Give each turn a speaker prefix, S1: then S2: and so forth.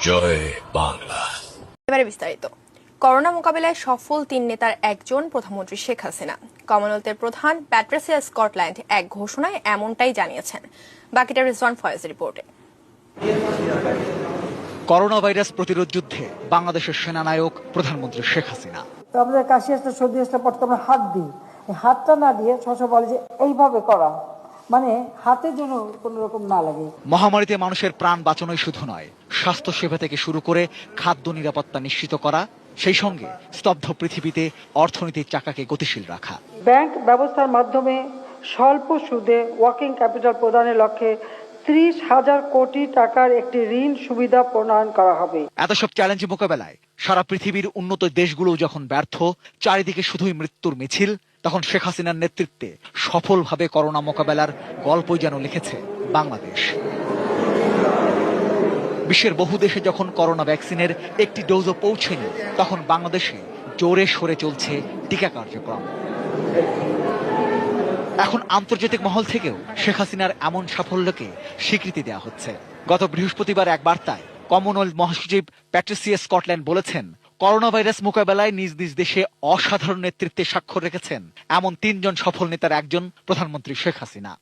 S1: জয় বাংলা।
S2: এবারে বিস্তারিত। করোনা মোকাবিলায় সফল 3 নেতার একজন প্রধানমন্ত্রী শেখ হাসিনা। কমনওয়েলথের প্রধান প্যাট্রিসিয়া স্কটল্যান্ড এক ঘোষণায় এমনটাই জানিয়েছেন। বাকিটা রিজওয়ান ফয়েজের রিপোর্টে।
S3: করোনা ভাইরাস প্রতিরোধ যুদ্ধে বাংলাদেশের সেনানায়ক প্রধানমন্ত্রী শেখ হাসিনা।
S4: আমাদের কাশি আসলে সর্দি আসলে পড়তে আমরা হাত দিই, হাতটা না দিয়ে সবসময় বলে যে এইভাবে করা, মানে হাতে যেন কোনো রকম না লাগে।
S3: মহামারীতে মানুষের প্রাণ বাঁচানোই শুধু নয়, স্বাস্থ্য সেবা থেকে শুরু করে খাদ্য নিরাপত্তা নিশ্চিত করা, সেই সঙ্গে স্তব্ধ পৃথিবীতে অর্থনীতির চাকাকে গতিশীল রাখা।
S4: ব্যাংক ব্যবস্থার মাধ্যমে স্বল্প সুদে ওয়ার্কিং ক্যাপিটাল প্রদানের লক্ষ্যে 30,000 কোটি টাকার একটি ঋণ সুবিধা প্রণয়ন করা হবে।
S3: এত সব চ্যালেঞ্জ মোকাবেলায় সারা পৃথিবীর উন্নত দেশগুলো যখন ব্যর্থ, চারিদিকে শুধুই মৃত্যুর মিছিল, তখন শেখ হাসিনার নেতৃত্বে সফলভাবে করোনা মোকাবেলার গল্পই যেন লিখেছে বাংলাদেশ। বিশ্বের বহু দেশে যখন করোনা ভ্যাকসিনের একটি ডোজও পৌঁছেনি, তখন বাংলাদেশে জোরে সরে চলছে টিকা কার্যক্রম। এখন আন্তর্জাতিক মহল থেকেও শেখ হাসিনার এমন সাফল্যকে স্বীকৃতি দেওয়া হচ্ছে। গত বৃহস্পতিবার এক বার্তায় কমনওয়েলথ মহাসচিব প্যাট্রিসিয়া স্কটল্যান্ড বলেছেন, করোনা ভাইরাস মোকাবেলায় নিজ নিজ দেশে অসাধারণ নেতৃত্বে স্বাক্ষর রেখেছেন এমন 3 জন সফল নেতার একজন প্রধানমন্ত্রী শেখ হাসিনা।